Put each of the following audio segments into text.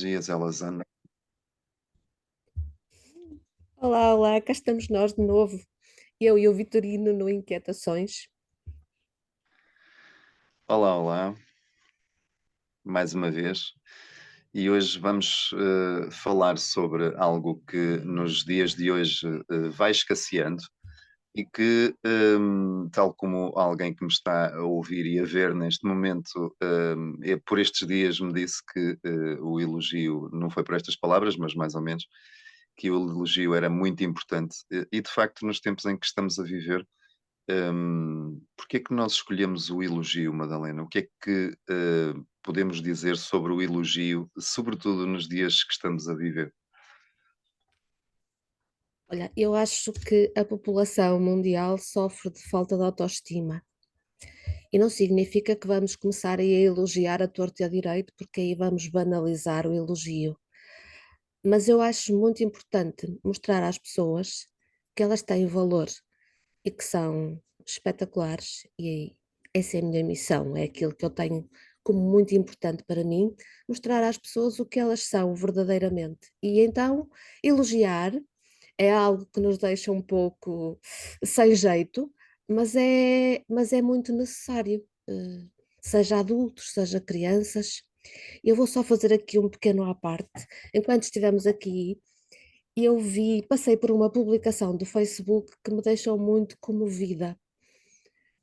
dias elas andam. Olá, olá, cá estamos nós de novo. Eu e o Vitorino no Inquietações. Olá, olá, mais uma vez. E hoje vamos falar sobre algo que nos dias de hoje vai escasseando e que, tal como alguém que me está a ouvir e a ver neste momento, por estes dias me disse que o elogio, não foi por estas palavras, mas mais ou menos, que o elogio era muito importante. E de facto, nos tempos em que estamos a viver, porque é que nós escolhemos o elogio, Madalena? O que é que podemos dizer sobre o elogio, sobretudo nos dias que estamos a viver? Olha, eu acho que a população mundial sofre de falta de autoestima. E não significa que vamos começar a elogiar a torto e a direito, porque aí vamos banalizar o elogio. Mas eu acho muito importante mostrar às pessoas que elas têm valor e que são espetaculares, e essa é a minha missão, é aquilo que eu tenho como muito importante para mim, mostrar às pessoas o que elas são verdadeiramente. E então, elogiar é algo que nos deixa um pouco sem jeito, mas é muito necessário, seja adultos, seja crianças. Eu vou só fazer aqui um pequeno à parte. Enquanto estivemos aqui, passei por uma publicação do Facebook que me deixou muito comovida,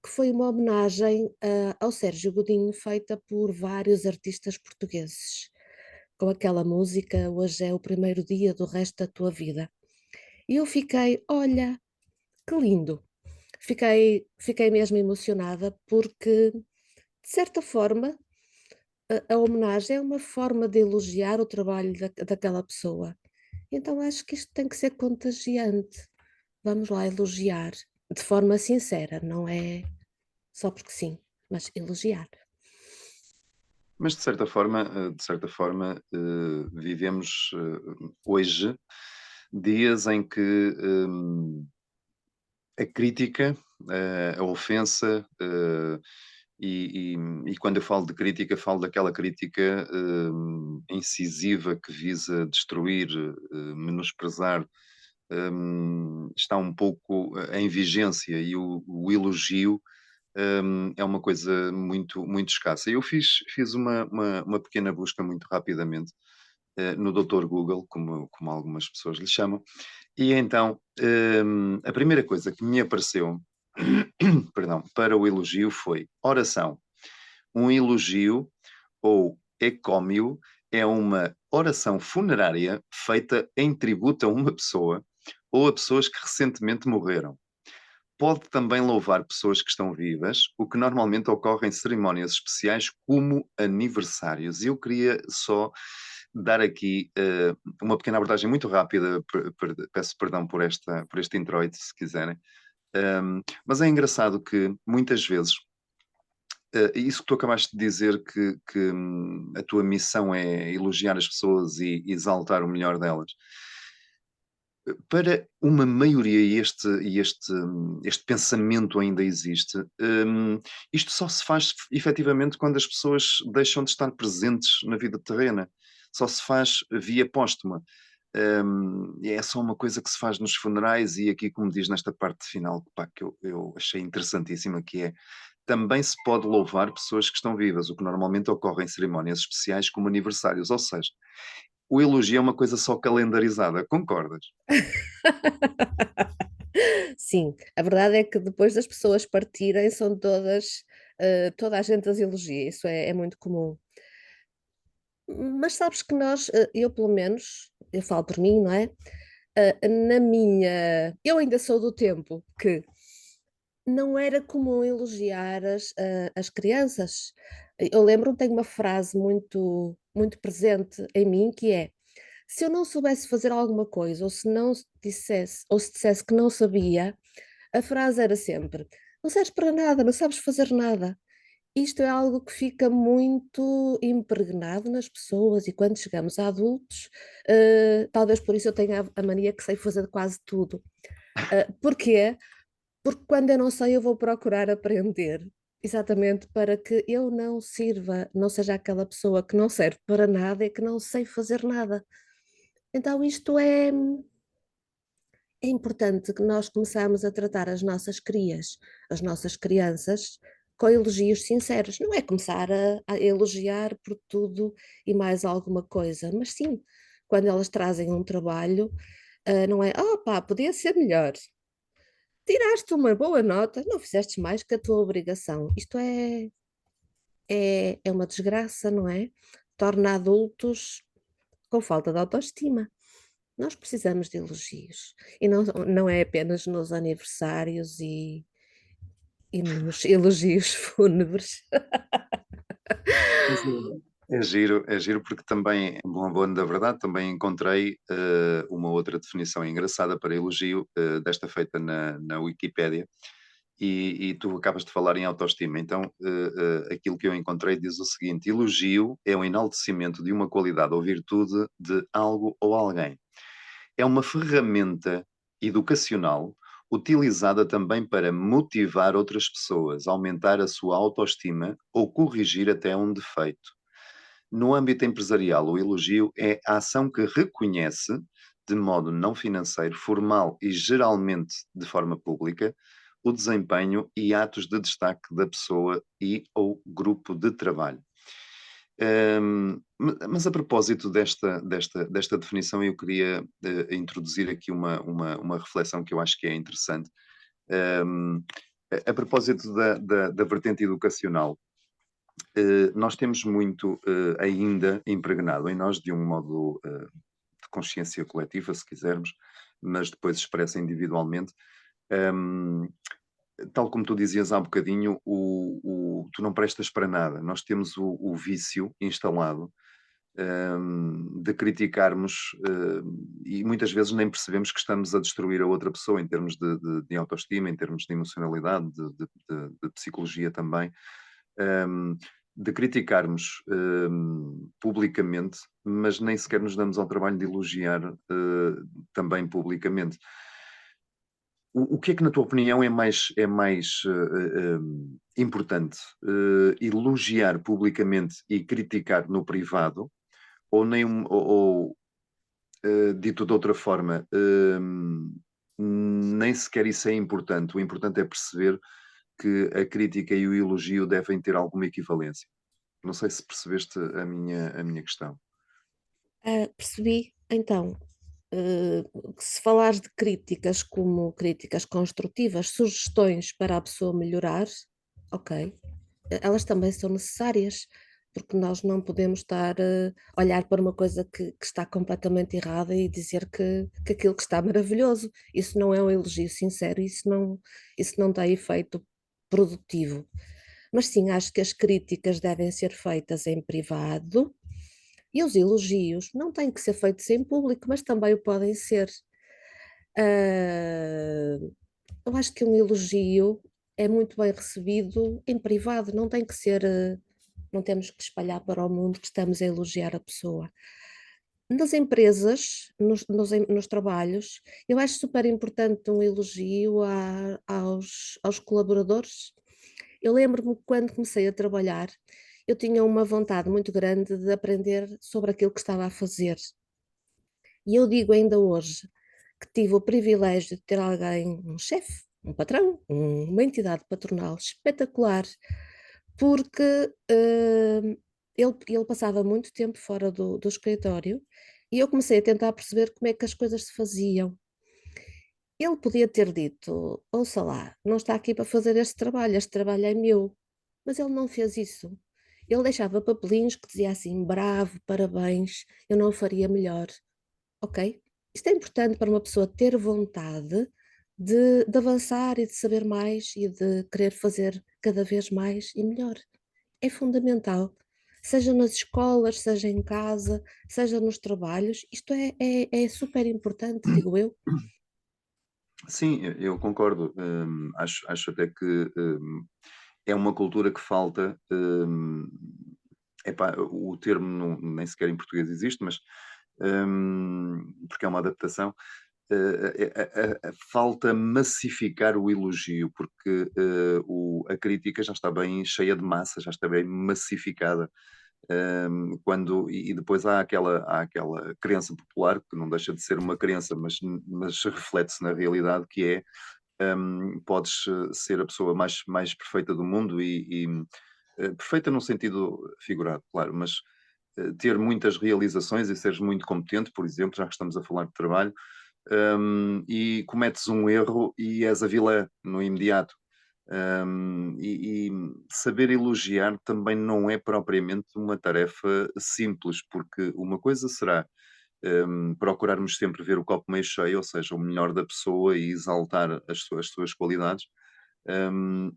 que foi uma homenagem ao Sérgio Godinho feita por vários artistas portugueses, com aquela música Hoje é o primeiro dia do resto da tua vida. E eu fiquei, olha, que lindo. Fiquei mesmo emocionada porque, de certa forma, a homenagem é uma forma de elogiar o trabalho daquela pessoa. Então acho que isto tem que ser contagiante. Vamos lá elogiar de forma sincera, não é só porque sim, mas elogiar. Mas vivemos hoje dias em que a crítica, a ofensa, e quando eu falo de crítica, falo daquela crítica incisiva que visa destruir, menosprezar, está um pouco em vigência e o elogio é uma coisa muito, muito escassa. Eu fiz uma pequena busca muito rapidamente no Dr. Google, como algumas pessoas lhe chamam, e então a primeira coisa que me apareceu, perdão, para o elogio foi oração. Um elogio ou ecómio é uma oração funerária feita em tributo a uma pessoa ou a pessoas que recentemente morreram. Pode também louvar pessoas que estão vivas, o que normalmente ocorre em cerimónias especiais como aniversários. E eu queria só dar aqui uma pequena abordagem muito rápida, peço perdão por este introito, se quiserem. Mas é engraçado que muitas vezes isso que tu acabaste de dizer, que a tua missão é elogiar as pessoas e exaltar o melhor delas. Para uma maioria, este pensamento ainda existe, isto só se faz efetivamente quando as pessoas deixam de estar presentes na vida terrena, só se faz via póstuma. É só uma coisa que se faz nos funerais e aqui, como diz nesta parte final, pá, que eu achei interessantíssima, que é também se pode louvar pessoas que estão vivas, o que normalmente ocorre em cerimónias especiais como aniversários, ou seja, o elogio é uma coisa só calendarizada, concordas? Sim, a verdade é que depois das pessoas partirem, são todas, toda a gente as elogia, isso é muito comum. Mas sabes que nós, eu pelo menos, eu falo por mim, não é? Eu ainda sou do tempo que não era comum elogiar as crianças. Eu lembro-me, tenho uma frase muito presente em mim que é: se eu não soubesse fazer alguma coisa, ou se dissesse que não sabia, a frase era sempre: não serves para nada, não sabes fazer nada. Isto é algo que fica muito impregnado nas pessoas, e quando chegamos a adultos, talvez por isso eu tenha a mania que sei fazer quase tudo. Porquê? Porque quando eu não sei, eu vou procurar aprender. exatamente, para que eu não sirva, não seja aquela pessoa que não serve para nada e que não sei fazer nada. Então isto é importante que nós começamos a tratar as nossas crias, as nossas crianças, com elogios sinceros. Não é começar a elogiar por tudo e mais alguma coisa, mas sim, quando elas trazem um trabalho, não é, oh pá, podia ser melhor. Tiraste uma boa nota, não fizeste mais que a tua obrigação. Isto é uma desgraça, não é? Torna adultos com falta de autoestima. Nós precisamos de elogios. E não é apenas nos aniversários e nos elogios fúnebres. Mas é giro porque também, bom, bom, da verdade, também encontrei uma outra definição engraçada para elogio, desta feita na Wikipédia, e tu acabas de falar em autoestima. Então, aquilo que eu encontrei diz o seguinte: elogio é o enaltecimento de uma qualidade ou virtude de algo ou alguém. É uma ferramenta educacional utilizada também para motivar outras pessoas, aumentar a sua autoestima ou corrigir até um defeito. No âmbito empresarial, o elogio é a ação que reconhece, de modo não financeiro, formal e geralmente de forma pública, o desempenho e atos de destaque da pessoa e ou grupo de trabalho. Mas a propósito desta definição, eu queria introduzir aqui uma reflexão que eu acho que é interessante. Um, a propósito da vertente educacional, nós temos muito ainda impregnado em nós, de um modo de consciência coletiva, se quisermos, mas depois expressa individualmente. Um, Tal como tu dizias há bocadinho, tu não prestas para nada. Nós temos o vício instalado de criticarmos e muitas vezes nem percebemos que estamos a destruir a outra pessoa em termos de autoestima, em termos de emocionalidade, de psicologia também, um, de criticarmos publicamente, mas nem sequer nos damos ao trabalho de elogiar também publicamente. O que é que, na tua opinião, é mais importante? Elogiar publicamente e criticar no privado? Ou nem dito de outra forma, nem sequer isso é importante. O importante é perceber que a crítica e o elogio devem ter alguma equivalência. Não sei se percebeste a minha questão. Percebi, então, que se falares de críticas como críticas construtivas, sugestões para a pessoa melhorar, ok, elas também são necessárias, porque nós não podemos estar a olhar para uma coisa que está completamente errada e dizer que aquilo que está maravilhoso. Isso não é um elogio sincero, isso não tem efeito produtivo. Mas sim, acho que as críticas devem ser feitas em privado e os elogios não têm que ser feitos em público, mas também o podem ser. Ah, eu acho que um elogio é muito bem recebido em privado, não tem que ser, não temos que espalhar para o mundo que estamos a elogiar a pessoa. Nas empresas, nos trabalhos, eu acho super importante um elogio aos colaboradores. Eu lembro-me que quando comecei a trabalhar, eu tinha uma vontade muito grande de aprender sobre aquilo que estava a fazer. E eu digo ainda hoje que tive o privilégio de ter alguém, um chefe, um patrão, uma entidade patronal espetacular, porque ele passava muito tempo fora do escritório e eu comecei a tentar perceber como é que as coisas se faziam. Ele podia ter dito, ouça lá, não está aqui para fazer este trabalho é meu, mas ele não fez isso. Ele deixava papelinhos que dizia assim, bravo, parabéns, eu não faria melhor. Ok? Isto é importante para uma pessoa ter vontade de avançar e de saber mais e de querer fazer cada vez mais e melhor. É fundamental. Seja nas escolas, seja em casa, seja nos trabalhos, isto é super importante, digo eu. Sim, eu concordo. Acho até que é uma cultura que falta. Epá, o termo nem sequer em português existe, mas porque é uma adaptação. falta massificar o elogio, porque a crítica já está bem cheia de massa, já está bem massificada. E depois há aquela crença popular, que não deixa de ser uma crença, mas reflete-se na realidade, que é podes ser a pessoa mais perfeita do mundo perfeita no sentido figurado, claro, mas ter muitas realizações e seres muito competente, por exemplo, já que estamos a falar de trabalho, e cometes um erro e és a vilã no imediato. E saber elogiar também não é propriamente uma tarefa simples, porque uma coisa será procurarmos sempre ver o copo meio cheio, ou seja, o melhor da pessoa e exaltar as suas qualidades,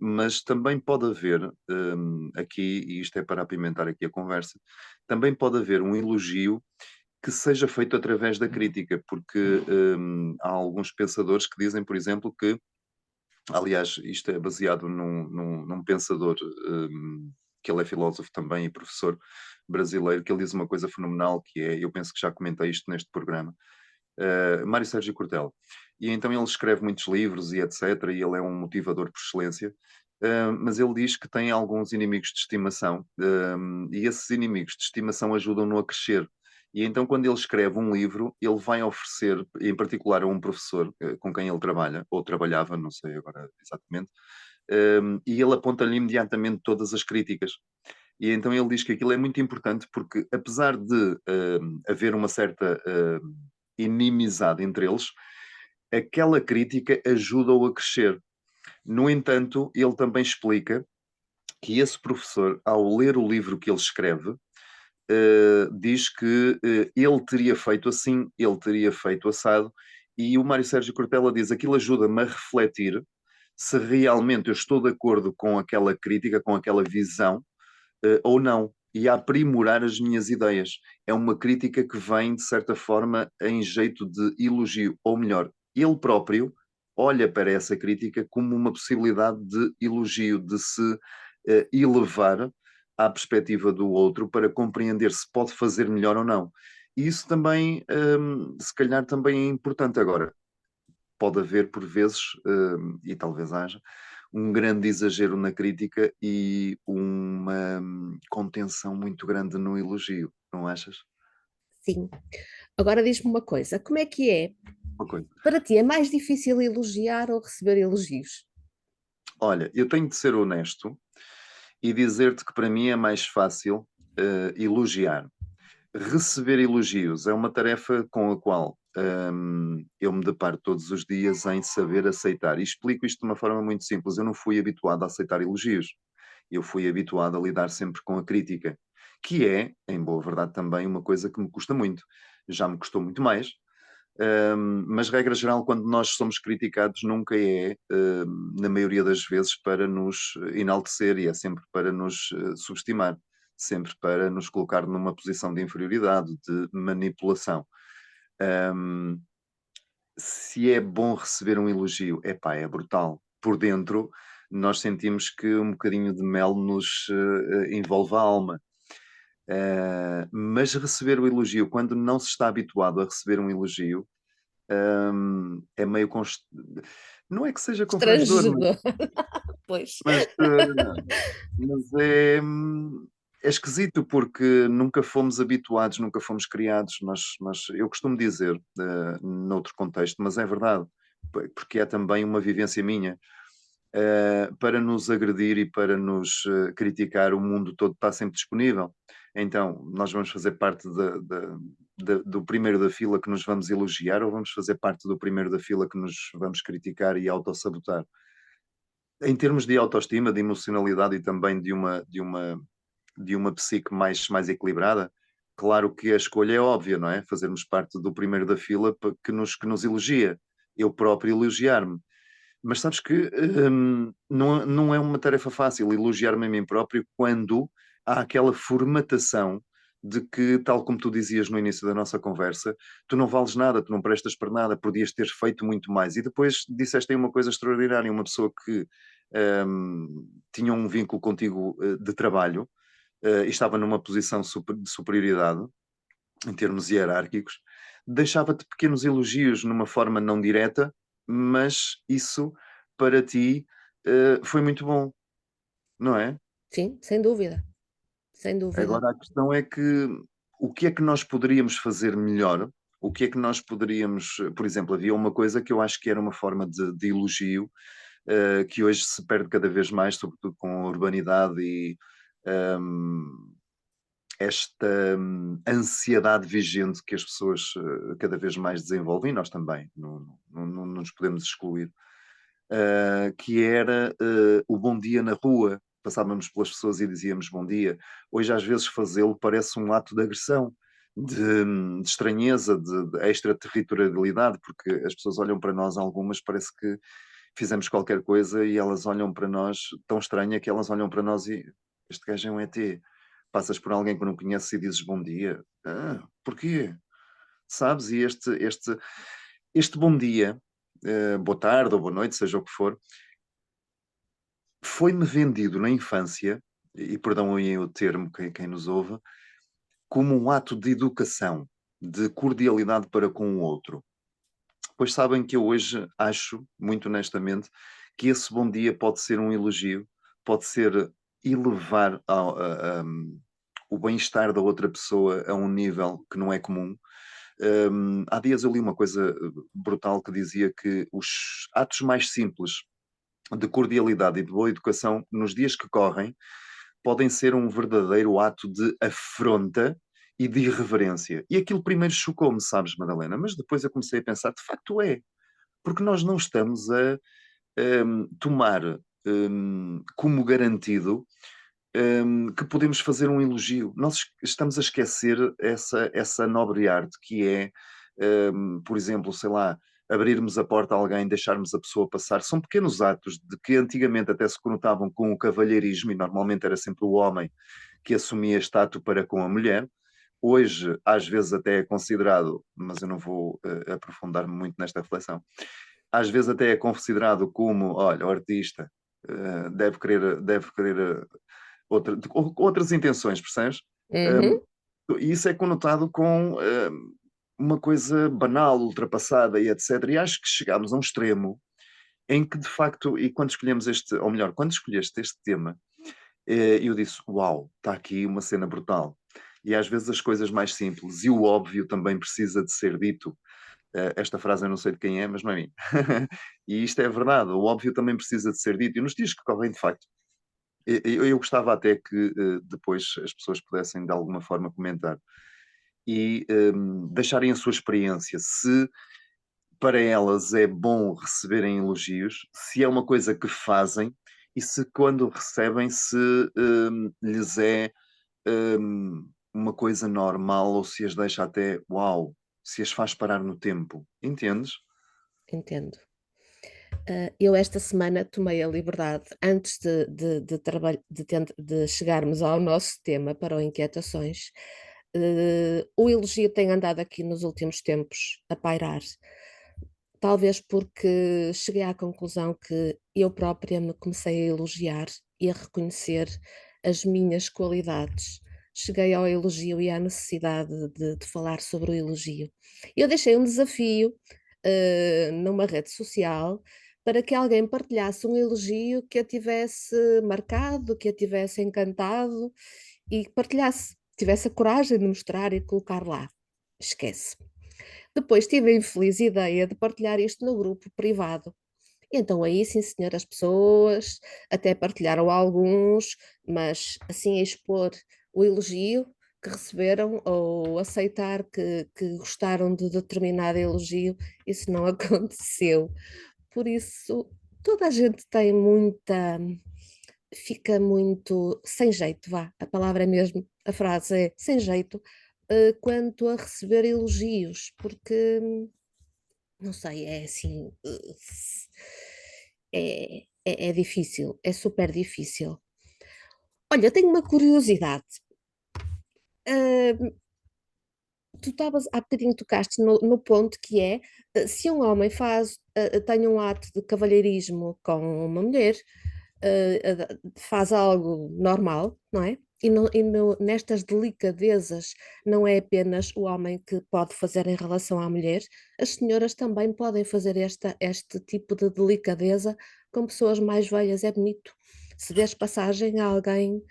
mas também pode haver aqui, e isto é para apimentar aqui a conversa, também pode haver um elogio que seja feito através da crítica, porque há alguns pensadores que dizem, por exemplo, que, aliás, isto é baseado num pensador, que ele é filósofo também e professor brasileiro, que ele diz uma coisa fenomenal, que é, eu penso que já comentei isto neste programa, Mário Sérgio Cortella. E então ele escreve muitos livros e etc, e ele é um motivador por excelência, mas ele diz que tem alguns inimigos de estimação, e esses inimigos de estimação ajudam-no a crescer. E então, quando ele escreve um livro, ele vai oferecer, em particular a um professor com quem ele trabalha, ou trabalhava, não sei agora exatamente, e ele aponta-lhe imediatamente todas as críticas. E então ele diz que aquilo é muito importante porque, apesar de haver uma certa inimizade entre eles, aquela crítica ajuda-o a crescer. No entanto, ele também explica que esse professor, ao ler o livro que ele escreve, diz que ele teria feito assim, ele teria feito assado, e o Mário Sérgio Cortella diz: aquilo ajuda-me a refletir se realmente eu estou de acordo com aquela crítica, com aquela visão, ou não, e a aprimorar as minhas ideias. É uma crítica que vem, de certa forma, em jeito de elogio, ou melhor, ele próprio olha para essa crítica como uma possibilidade de elogio, de se elevar à perspectiva do outro para compreender se pode fazer melhor ou não. E isso também, se calhar, também é importante. Agora, pode haver, por vezes, e talvez haja, um grande exagero na crítica e uma contenção muito grande no elogio, não achas? Sim. Agora diz-me uma coisa, como é que é? Uma coisa. Para ti é mais difícil elogiar ou receber elogios? Olha, eu tenho de ser honesto e dizer-te que para mim é mais fácil elogiar. Receber elogios é uma tarefa com a qual eu me deparo todos os dias em saber aceitar. E explico isto de uma forma muito simples. Eu não fui habituado a aceitar elogios. Eu fui habituado a lidar sempre com a crítica, que é, em boa verdade, também uma coisa que me custa muito. Já me custou muito mais, mas regra geral, quando nós somos criticados, nunca é, na maioria das vezes, para nos enaltecer e é sempre para nos subestimar, sempre para nos colocar numa posição de inferioridade, de manipulação. Um, Se é bom receber um elogio, epá, é brutal. Por dentro, nós sentimos que um bocadinho de mel nos envolve a alma. Mas receber o elogio, quando não se está habituado a receber um elogio, é meio não é que seja constrangedor, Estrangedor. Pois. mas, mas é esquisito porque nunca fomos habituados, nunca fomos criados. Eu costumo dizer, noutro contexto, mas é verdade, porque é também uma vivência minha. Para nos agredir e para nos criticar, o mundo todo está sempre disponível. Então, nós vamos fazer parte do primeiro da fila que nos vamos elogiar ou vamos fazer parte do primeiro da fila que nos vamos criticar e autossabotar? Em termos de autoestima, de emocionalidade e também de uma psique mais equilibrada, claro que a escolha é óbvia, não é? Fazermos parte do primeiro da fila que nos elogia. Eu próprio elogiar-me. Mas sabes que não é uma tarefa fácil elogiar-me a mim próprio quando há aquela formatação de que, tal como tu dizias no início da nossa conversa, tu não vales nada, tu não prestas para nada, podias ter feito muito mais. E depois disseste aí uma coisa extraordinária, uma pessoa que tinha um vínculo contigo de trabalho e estava numa posição de superioridade em termos hierárquicos, deixava-te pequenos elogios numa forma não direta, mas isso para ti foi muito bom, não é? Sim, sem dúvida, sem dúvida. Agora a questão é que o que é que nós poderíamos fazer melhor? O que é que nós poderíamos, por exemplo, havia uma coisa que eu acho que era uma forma de elogio, que hoje se perde cada vez mais, sobretudo com a urbanidade e hum, esta ansiedade vigente que as pessoas cada vez mais desenvolvem, e nós também, não nos podemos excluir, que era o bom dia na rua. Passávamos pelas pessoas e dizíamos bom dia. Hoje, às vezes, fazê-lo parece um ato de agressão, de estranheza, de extraterritorialidade, porque as pessoas olham para nós, algumas, parece que fizemos qualquer coisa e elas olham para nós, tão estranha que elas olham para nós e este gajo é um ET. Passas por alguém que não conheces e dizes bom dia. Ah, porquê? Sabes? E este bom dia, boa tarde ou boa noite, seja o que for, foi-me vendido na infância, e perdão aí o termo, quem nos ouve, como um ato de educação, de cordialidade para com o outro. Pois sabem que eu hoje acho, muito honestamente, que esse bom dia pode ser um elogio, pode ser elevar o bem-estar da outra pessoa a um nível que não é comum. Há dias eu li uma coisa brutal que dizia que os atos mais simples de cordialidade e de boa educação nos dias que correm podem ser um verdadeiro ato de afronta e de irreverência. E aquilo primeiro chocou-me, sabes, Madalena, mas depois eu comecei a pensar, de facto é, porque nós não estamos a tomar como garantido que podemos fazer um elogio. Nós estamos a esquecer essa nobre arte que é, por exemplo, sei lá, abrirmos a porta a alguém, deixarmos a pessoa passar. São pequenos atos de que antigamente até se conotavam com o cavalheirismo, e normalmente era sempre o homem que assumia este ato para com a mulher. Hoje, às vezes, até é considerado, mas eu não vou aprofundar-me muito nesta reflexão, às vezes até é considerado como, olha, o artista deve querer outras intenções, percebes? Uhum, Um, e isso é conotado com uma coisa banal, ultrapassada e etc. E acho que chegámos a um extremo em que, de facto, e quando escolhemos este, ou melhor, quando escolheste este tema, eu disse: Uau, está aqui uma cena brutal. E às vezes as coisas mais simples e o óbvio também precisa de ser dito. Esta frase eu não sei de quem é, mas não é minha. E isto é verdade, o óbvio também precisa de ser dito. E nos dias que correm, de facto, eu gostava até que depois as pessoas pudessem de alguma forma comentar e deixarem a sua experiência, se para elas é bom receberem elogios, se é uma coisa que fazem e se quando recebem, se lhes é uma coisa normal ou se as deixa até, uau, se as faz parar no tempo. Entendes? entendo. Eu esta semana tomei a liberdade, antes de chegarmos ao nosso tema para o Inquietações, o elogio tem andado aqui nos últimos tempos a pairar. Talvez porque cheguei à conclusão que eu própria me comecei a elogiar e a reconhecer as minhas qualidades. Cheguei ao elogio e à necessidade de falar sobre o elogio. Eu deixei um desafio, numa rede social para que alguém partilhasse um elogio que a tivesse marcado, que a tivesse encantado e que partilhasse, tivesse a coragem de mostrar e colocar lá. Esquece. Depois tive a infeliz ideia de partilhar isto no grupo privado. Então aí, sim senhor, as pessoas até partilharam alguns, mas assim a expor o elogio que receberam ou aceitar que gostaram de determinado elogio, isso não aconteceu. Por isso, toda a gente tem muita, fica muito sem jeito, vá, a palavra é mesmo, a frase é sem jeito, quanto a receber elogios, porque não sei, é assim, é difícil, é super difícil. Olha, tenho uma curiosidade. Ah, tu estavas, há bocadinho tocaste no ponto que é, se um homem tem um ato de cavalheirismo com uma mulher, faz algo normal, não é? nestas delicadezas, não é apenas o homem que pode fazer em relação à mulher, as senhoras também podem fazer este tipo de delicadeza com pessoas mais velhas. É bonito. Se des passagem a alguém,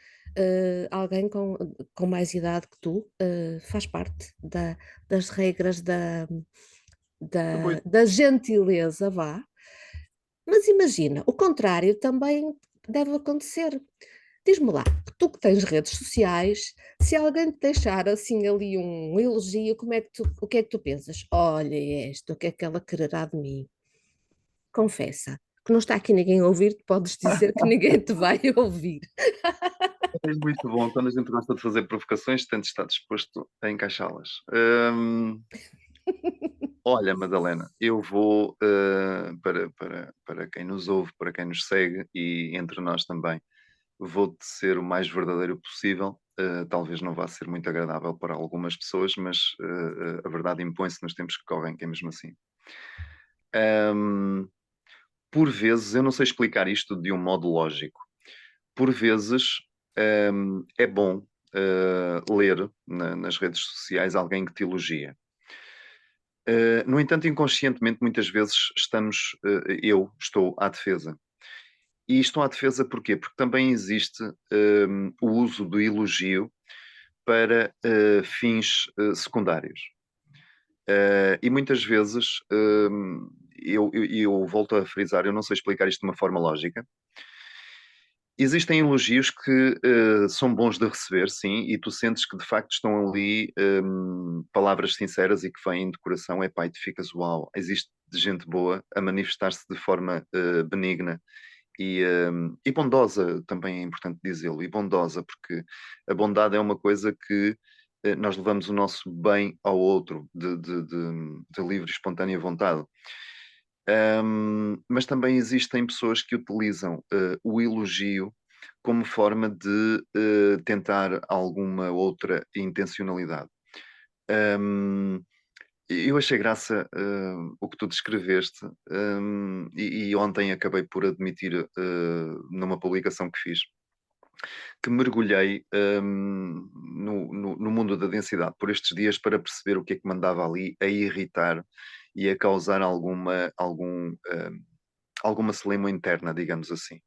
alguém com mais idade que tu, faz parte das regras Pois, da gentileza, vá. Mas imagina, o contrário também deve acontecer. Diz-me lá, tu que tens redes sociais, se alguém te deixar assim ali um elogio, o que é que tu pensas? Olha esta, o que é que ela quererá de mim? Confessa, que não está aqui ninguém a ouvir, podes dizer que ninguém te vai ouvir. é muito bom quando a gente gosta de fazer provocações, tanto está disposto a encaixá-las. Olha, Madalena, eu vou, para quem nos ouve, para quem nos segue e entre nós também, vou-te ser o mais verdadeiro possível. Talvez não vá ser muito agradável para algumas pessoas, mas a verdade impõe-se nos tempos que correm, que é mesmo assim. Ahm, por vezes, eu não sei explicar isto de um modo lógico. Por vezes, é bom ler nas redes sociais alguém que te elogia. No entanto, inconscientemente, muitas vezes eu estou à defesa. E estou à defesa porquê? Porque também existe o uso do elogio para fins secundários. E muitas vezes, eu volto a frisar, eu não sei explicar isto de uma forma lógica. Existem elogios que são bons de receber, sim, e tu sentes que de facto estão ali palavras sinceras e que vêm de coração. Epá, e tu ficas, uau, existe gente boa a manifestar-se de forma benigna e bondosa, também é importante dizê-lo, e bondosa, porque a bondade é uma coisa que nós levamos o nosso bem ao outro, de livre e espontânea vontade. Mas também existem pessoas que utilizam o elogio como forma de tentar alguma outra intencionalidade. Um, eu achei graça o que tu descreveste e ontem acabei por admitir numa publicação que fiz que mergulhei no mundo da densidade por estes dias para perceber o que é que me andava ali a irritar e a causar alguma celeuma interna, digamos assim.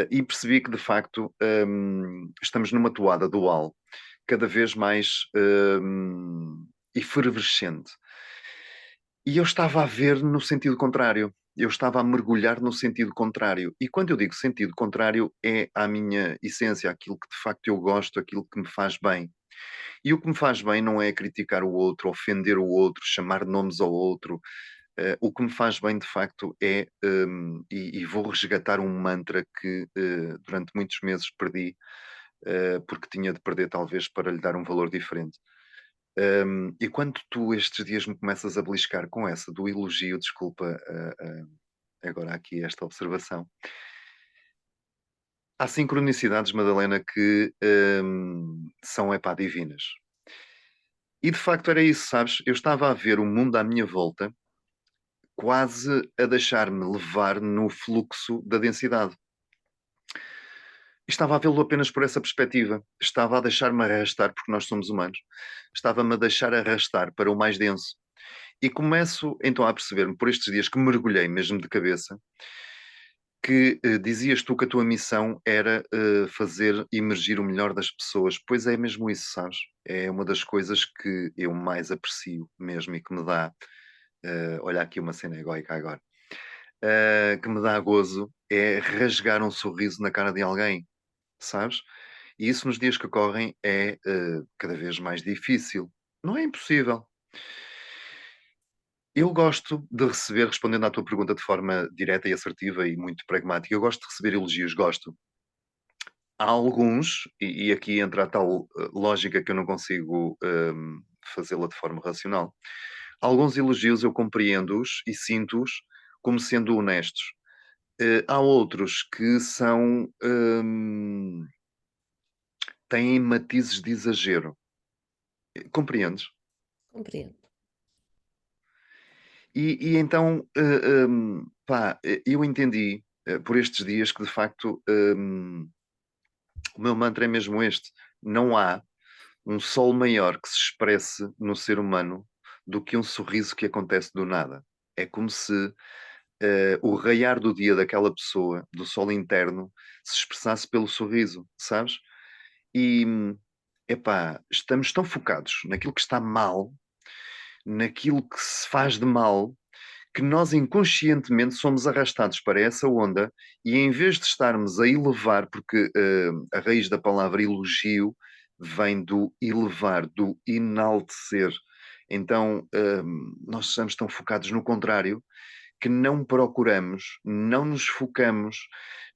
E percebi que, de facto, estamos numa toada dual, cada vez mais efervescente. E eu estava a ver no sentido contrário. Eu estava a mergulhar no sentido contrário. E quando eu digo sentido contrário, é à minha essência, aquilo que de facto eu gosto, aquilo que me faz bem. E o que me faz bem não é criticar o outro, ofender o outro, chamar nomes ao outro. O que me faz bem, de facto, é, e vou resgatar um mantra que durante muitos meses perdi, porque tinha de perder, talvez, para lhe dar um valor diferente. E quando tu estes dias me começas a beliscar com essa do elogio, desculpa, agora aqui esta observação. Há sincronicidades, Madalena, que são, epá, divinas. E de facto era isso, sabes? Eu estava a ver o mundo à minha volta, quase a deixar-me levar no fluxo da densidade. E estava a vê-lo apenas por essa perspectiva. Estava a deixar-me arrastar, porque nós somos humanos. Estava-me a deixar arrastar para o mais denso. E começo então a perceber-me, por estes dias que mergulhei mesmo de cabeça, que dizias tu que a tua missão era fazer emergir o melhor das pessoas. Pois é mesmo isso, sabes? É uma das coisas que eu mais aprecio mesmo e que me dá, olha aqui uma cena egóica agora, que me dá gozo, é rasgar um sorriso na cara de alguém, sabes? E isso nos dias que correm é cada vez mais difícil. Não é impossível. Eu gosto de receber, respondendo à tua pergunta de forma direta e assertiva e muito pragmática, eu gosto de receber elogios, gosto. Há alguns, e aqui entra a tal lógica que eu não consigo fazê-la de forma racional. Alguns elogios eu compreendo-os e sinto-os como sendo honestos. Há outros que têm matizes de exagero. Compreendes? Compreendo. E então, pá, eu entendi por estes dias que de facto O meu mantra é mesmo este: não há um sol maior que se expresse no ser humano do que um sorriso que acontece do nada. É como se o raiar do dia daquela pessoa, do sol interno, se expressasse pelo sorriso, sabes? E, epá, estamos tão focados naquilo que está mal, naquilo que se faz de mal, que nós inconscientemente somos arrastados para essa onda e em vez de estarmos a elevar, porque a raiz da palavra elogio vem do elevar, do enaltecer. Então, nós estamos tão focados no contrário que não procuramos, não nos focamos,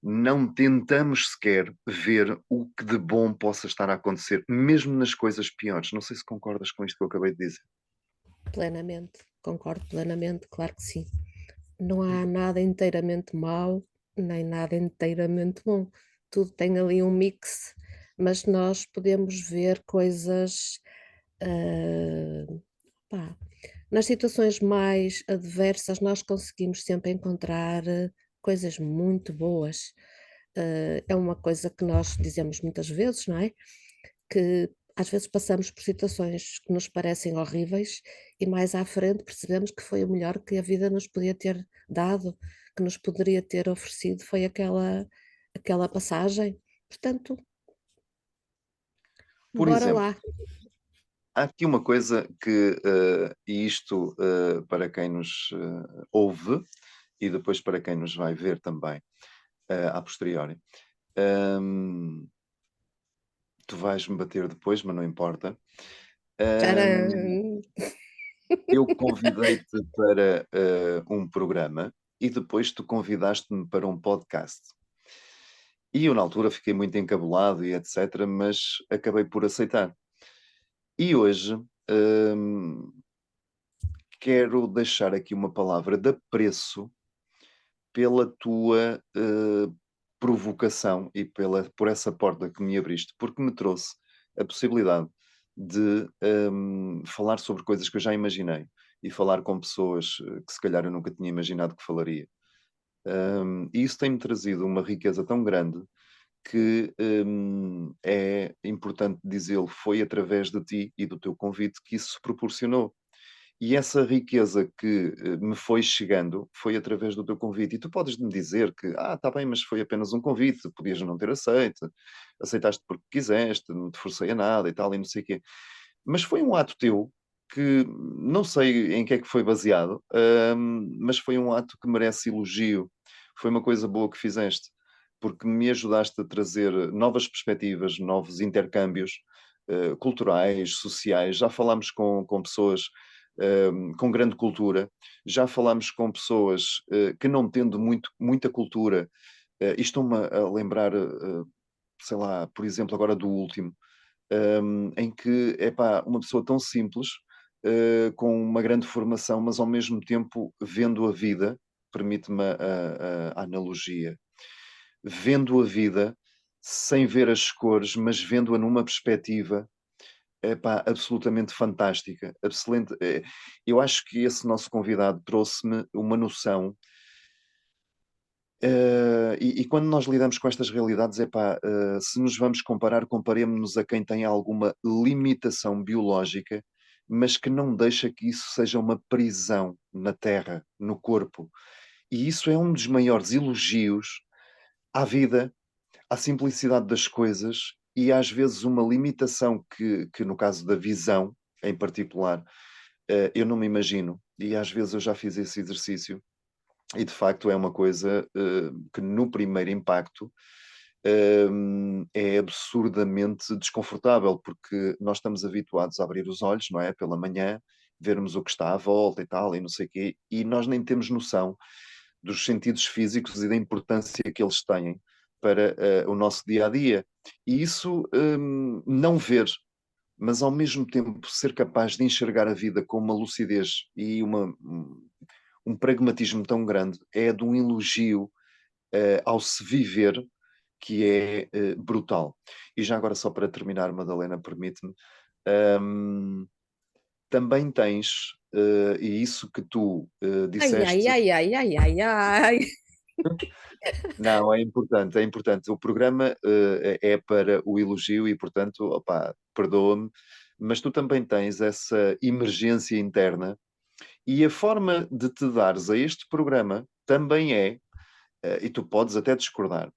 não tentamos sequer ver o que de bom possa estar a acontecer, mesmo nas coisas piores. Não sei se concordas com isto que eu acabei de dizer. Plenamente, concordo plenamente, claro que sim. Não há nada inteiramente mau, nem nada inteiramente bom. Tudo tem ali um mix, mas nós podemos ver coisas, ah, pá, nas situações mais adversas, nós conseguimos sempre encontrar coisas muito boas. É uma coisa que nós dizemos muitas vezes, não é? Que às vezes passamos por situações que nos parecem horríveis e mais à frente percebemos que foi o melhor que a vida nos podia ter dado, que nos poderia ter oferecido, foi aquela passagem. Portanto, Por bora exemplo, lá. há aqui uma coisa que, e isto para quem nos ouve e depois para quem nos vai ver também a posteriori. Hum, Tu vais-me bater depois, mas não importa. Hum, Tcharam! eu convidei-te para um programa e depois tu convidaste-me para um podcast. E eu, na altura, fiquei muito encabulado e etc., mas acabei por aceitar. E hoje hum, quero deixar aqui uma palavra de apreço pela tua provocação e por essa porta que me abriste, porque me trouxe a possibilidade de falar sobre coisas que eu já imaginei e falar com pessoas que se calhar eu nunca tinha imaginado que falaria. E isso tem-me trazido uma riqueza tão grande que é importante dizê-lo, foi através de ti e do teu convite que isso se proporcionou. E essa riqueza que me foi chegando foi através do teu convite. E tu podes me dizer que, está bem, mas foi apenas um convite, podias não ter aceito, aceitaste porque quiseste, não te forcei a nada e tal, e não sei o quê. Mas foi um ato teu que não sei em que é que foi baseado, mas foi um ato que merece elogio. Foi uma coisa boa que fizeste, porque me ajudaste a trazer novas perspectivas, novos intercâmbios culturais, sociais. Já falámos com pessoas com grande cultura, já falámos com pessoas que não tendo muita cultura, e estou-me a lembrar, sei lá, por exemplo, agora do último, em que é pá, uma pessoa tão simples, com uma grande formação, mas ao mesmo tempo vendo a vida, permite-me a analogia, vendo a vida sem ver as cores, mas vendo-a numa perspectiva epá, absolutamente fantástica. Excelente. Eu acho que esse nosso convidado trouxe-me uma noção. E quando nós lidamos com estas realidades, epá, se nos vamos comparar, comparemos-nos a quem tem alguma limitação biológica, mas que não deixa que isso seja uma prisão na terra, no corpo. E isso é um dos maiores elogios à vida, à simplicidade das coisas e às vezes uma limitação que no caso da visão, em particular, eu não me imagino. E às vezes eu já fiz esse exercício e de facto é uma coisa que no primeiro impacto é absurdamente desconfortável, porque nós estamos habituados a abrir os olhos, não é? Pela manhã, vermos o que está à volta e tal, e não sei o quê, e nós nem temos noção dos sentidos físicos e da importância que eles têm para o nosso dia a dia. E isso, não ver, mas ao mesmo tempo ser capaz de enxergar a vida com uma lucidez e um pragmatismo tão grande, é de um elogio ao se viver que é brutal. E já agora, só para terminar, Madalena, permite-me, hum, também tens, e isso que tu Ai, ai, disseste, ai, ai, ai, ai, ai. Não, é importante, é importante. O programa é para o elogio e, portanto, opá, perdoa-me, mas tu também tens essa emergência interna e a forma de te dares a este programa também é, e tu podes até discordar,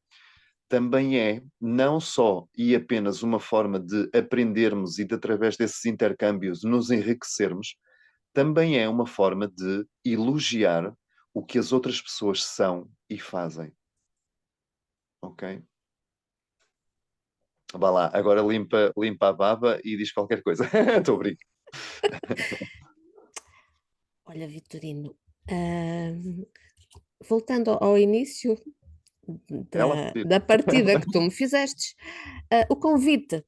também é não só e apenas uma forma de aprendermos e de, através desses intercâmbios, nos enriquecermos, também é uma forma de elogiar o que as outras pessoas são e fazem, ok? Vá lá, agora limpa a baba e diz qualquer coisa. Estou a brincar. Olha, Vitorino, ahm, voltando ao início Ela da partida que tu me fizestes, o convite,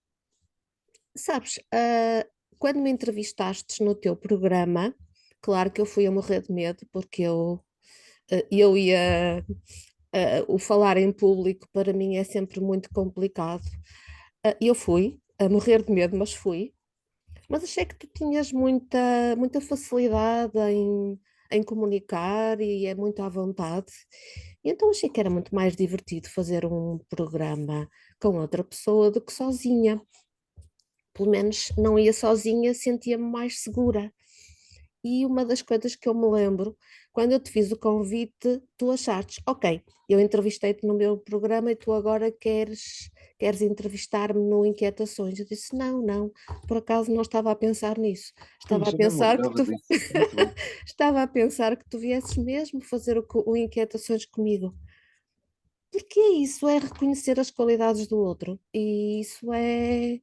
sabes, quando me entrevistaste no teu programa, claro que eu fui a morrer de medo, porque eu ia, o falar em público para mim é sempre muito complicado. Eu fui a morrer de medo, mas fui. Mas achei que tu tinhas muita facilidade em comunicar e é muito à vontade. E então achei que era muito mais divertido fazer um programa com outra pessoa do que sozinha. Pelo menos não ia sozinha, sentia-me mais segura. E uma das coisas que eu me lembro, quando eu te fiz o convite, tu achaste, ok, eu entrevistei-te no meu programa e tu agora queres entrevistar-me no Inquietações. Eu disse, não, não, por acaso não estava a pensar nisso. Estava a Já não me pensar que lembrava tu disso. Muito bem. estava a pensar que tu viesses mesmo fazer o Inquietações comigo. Porque é isso, é reconhecer as qualidades do outro. E isso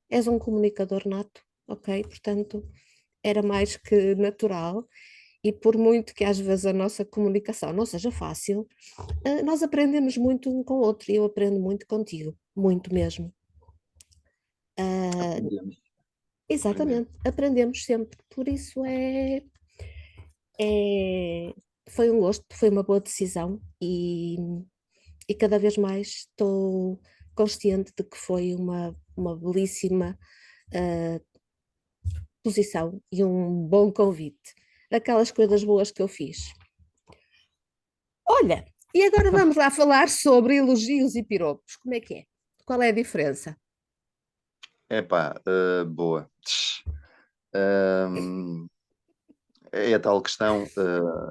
és um comunicador nato, ok? Portanto, era mais que natural e por muito que às vezes a nossa comunicação não seja fácil, nós aprendemos muito um com o outro e eu aprendo muito contigo, muito mesmo. Ah, Aprendemos, aprendemos. exatamente, aprendemos sempre, por isso foi um gosto, foi uma boa decisão e cada vez mais estou consciente de que foi uma belíssima ah, posição e um bom convite, daquelas coisas boas que eu fiz. Olha, e agora vamos lá falar sobre elogios e piropos. Como é que é? Qual é a diferença? Epá, boa. Hum, é a tal questão,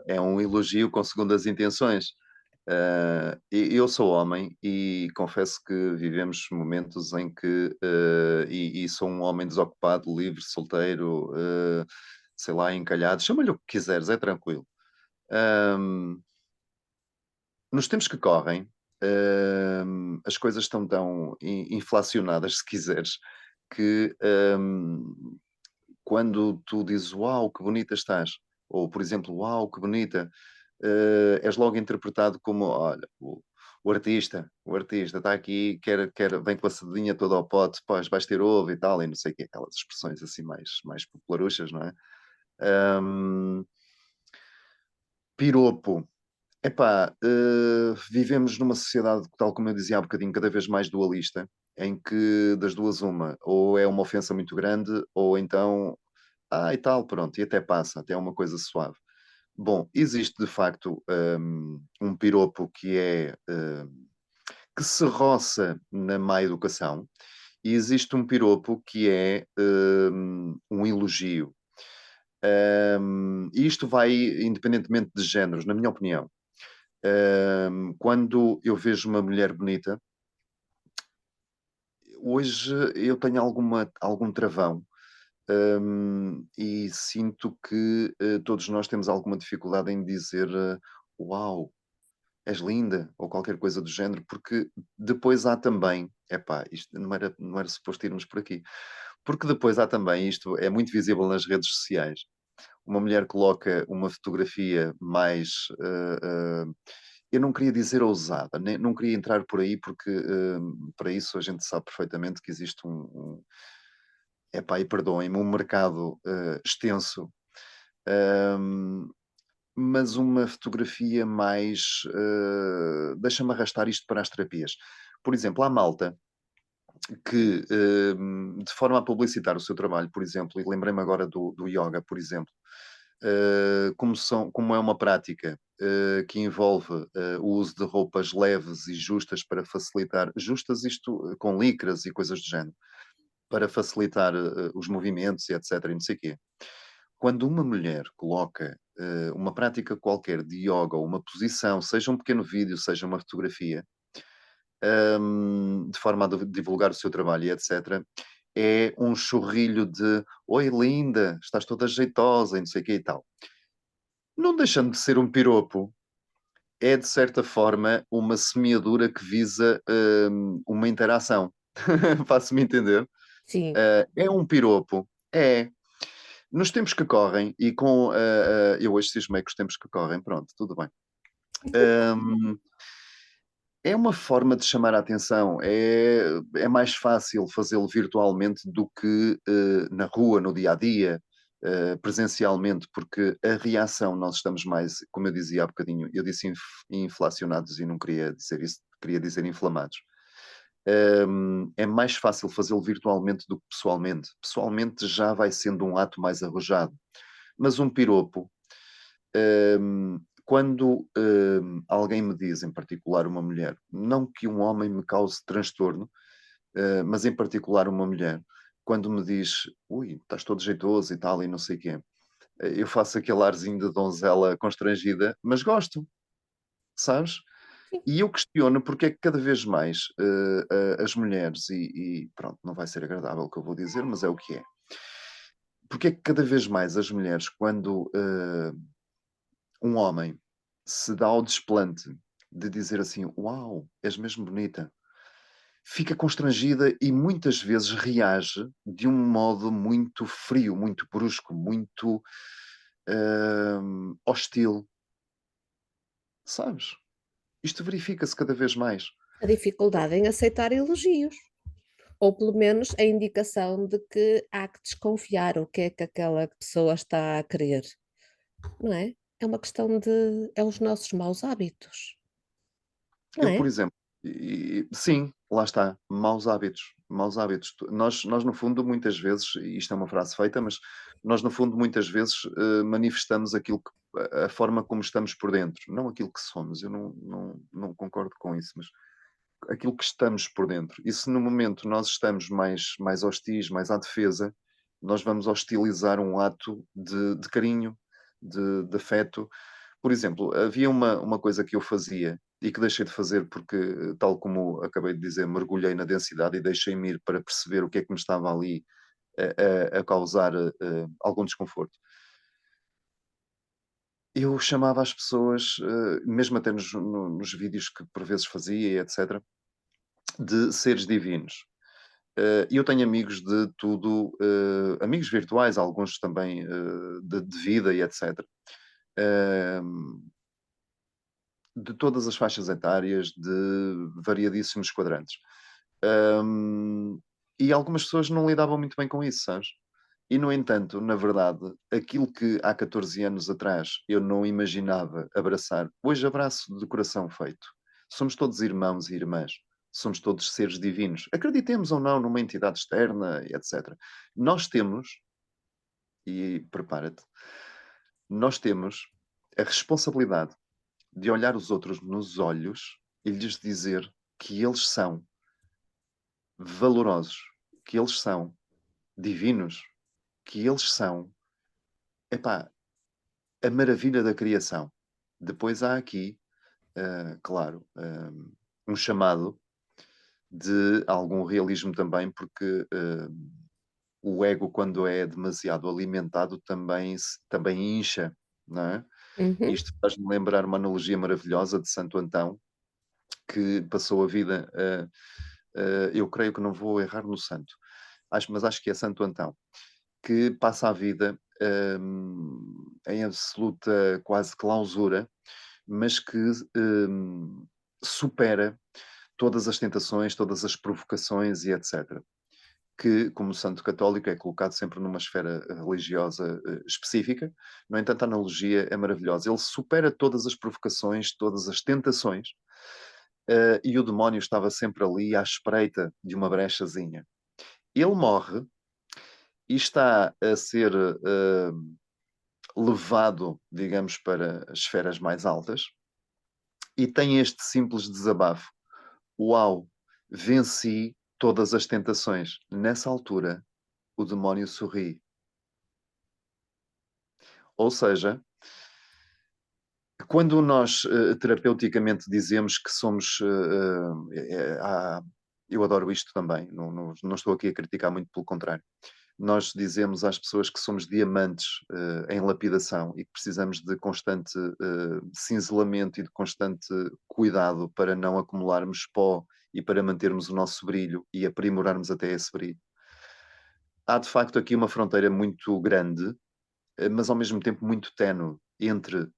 é um elogio com segundas intenções. Eu sou homem e confesso que vivemos momentos em que, e sou um homem desocupado, livre, solteiro, sei lá, encalhado, chama-lhe o que quiseres, é tranquilo. Hum, Nos tempos que correm, as coisas estão tão inflacionadas, se quiseres, que quando tu dizes uau, que bonita estás, ou por exemplo, uau, que bonita, és logo interpretado como, olha, o artista está aqui, vem com a cedinha toda ao pote, pois vais ter ovo e tal, e não sei o quê, aquelas expressões assim mais popularuchas, não é? Hum, Piropo. Epá, vivemos numa sociedade, tal como eu dizia há bocadinho, cada vez mais dualista, em que das duas uma, ou é uma ofensa muito grande, ou então, e tal, pronto, e até passa, até é uma coisa suave. Bom, existe de facto um piropo que se roça na má educação, e existe um piropo que é um elogio. E isto vai independentemente de géneros, na minha opinião. Quando eu vejo uma mulher bonita, hoje eu tenho algum travão, e sinto que todos nós temos alguma dificuldade em dizer uau, és linda, ou qualquer coisa do género, porque depois há também, epá, isto não era suposto irmos por aqui, porque depois há também, isto é muito visível nas redes sociais, uma mulher coloca uma fotografia mais. Eu não queria dizer ousada, não queria entrar por aí, porque para isso a gente sabe perfeitamente que existe epá, e perdoem-me, um mercado extenso, hum, mas uma fotografia mais. Deixa-me arrastar isto para as terapias. Por exemplo, há malta que, de forma a publicitar o seu trabalho, por exemplo, e lembrei-me agora do yoga, por exemplo, como é uma prática. que envolve o uso de roupas leves e justas para facilitar, justas isto com licras e coisas do género, para facilitar os movimentos e etc. E não sei o quê. Quando uma mulher coloca uma prática qualquer de yoga ou uma posição, seja um pequeno vídeo, seja uma fotografia, de forma a divulgar o seu trabalho e etc., é um chorrilho de oi linda, estás toda jeitosa e não sei o que e tal. Não deixando de ser um piropo, é de certa forma uma semeadura que visa uma interação. Faço-me entender? Sim, É um piropo, é. Nos tempos que correm, e com eu hoje cismei com os tempos que correm, pronto, tudo bem. Hum, É uma forma de chamar a atenção. É mais fácil fazê-lo virtualmente do que na rua, no dia a dia, presencialmente, porque a reação, nós estamos mais, como eu dizia há bocadinho, eu disse inflacionados e não queria dizer isso, queria dizer inflamados. É mais fácil fazê-lo virtualmente do que pessoalmente. Pessoalmente já vai sendo um ato mais arrojado. Mas um piropo, quando alguém me diz, em particular uma mulher, não que um homem me cause transtorno, mas em particular uma mulher, quando me diz, ui, estás todo jeitoso e tal, e não sei o quê, eu faço aquele arzinho de donzela constrangida, mas gosto, sabes? sim. E eu questiono porque é que cada vez mais as mulheres, e pronto, não vai ser agradável o que eu vou dizer, mas é o que é. Porque é que cada vez mais as mulheres, quando um homem se dá ao desplante de dizer assim: Uau, és mesmo bonita, fica constrangida e muitas vezes reage de um modo muito frio, muito brusco, muito hostil, sabes? Isto verifica-se cada vez mais. A dificuldade em aceitar elogios, ou pelo menos a indicação de que há que desconfiar o que é que aquela pessoa está a querer, não é? É uma questão de, é os nossos maus hábitos, não Eu, por é? exemplo, sim, lá está, maus hábitos, maus hábitos. Nós, no fundo, muitas vezes, e isto é uma frase feita, mas nós, no fundo, muitas vezes manifestamos aquilo que, a forma como estamos por dentro, não aquilo que somos. Eu não concordo com isso, mas aquilo que estamos por dentro. E se no momento nós estamos mais hostis, mais à defesa, nós vamos hostilizar um ato de carinho, de afeto. Por exemplo, havia uma coisa que eu fazia e que deixei de fazer porque, tal como acabei de dizer, mergulhei na densidade e deixei-me ir para perceber o que é que me estava ali a causar algum desconforto. Eu chamava as pessoas, mesmo até nos vídeos que por vezes fazia e etc., de seres divinos. Eu tenho amigos de tudo, amigos virtuais, alguns também de vida e etc. De todas as faixas etárias, de variadíssimos quadrantes. Hum, e algumas pessoas não lidavam muito bem com isso, sabes? E, no entanto, na verdade, aquilo que há 14 anos atrás eu não imaginava abraçar, hoje abraço de coração feito. Somos todos irmãos e irmãs. Somos todos seres divinos. Acreditemos ou não numa entidade externa, etc. Nós temos, e prepara-te, nós temos a responsabilidade de olhar os outros nos olhos e lhes dizer que eles são valorosos, que eles são divinos, que eles são, epá, a maravilha da criação. Depois há aqui, claro, um chamado de algum realismo também, porque o ego, quando é demasiado alimentado, também incha, não é? Uhum. Isto faz-me lembrar uma analogia maravilhosa de Santo Antão, que passou a vida, eu creio que não vou errar no santo, mas acho que é Santo Antão, que passa a vida em absoluta quase clausura, mas que supera todas as tentações, todas as provocações e etc. Que, como santo católico, é colocado sempre numa esfera religiosa específica. No entanto, a analogia é maravilhosa. Ele supera todas as provocações, todas as tentações, e o demónio estava sempre ali à espreita de uma brechazinha. Ele morre e está a ser levado, digamos, para as esferas mais altas, e tem este simples desabafo: Uau, venci todas as tentações. Nessa altura, o demónio sorri. Ou seja, quando nós terapeuticamente dizemos que somos. Eu adoro isto também, não estou aqui a criticar, muito pelo contrário. Nós dizemos às pessoas que somos diamantes em lapidação e que precisamos de constante cinzelamento e de constante cuidado para não acumularmos pó e para mantermos o nosso brilho e aprimorarmos até esse brilho. Há de facto aqui uma fronteira muito grande, mas ao mesmo tempo muito ténue, entre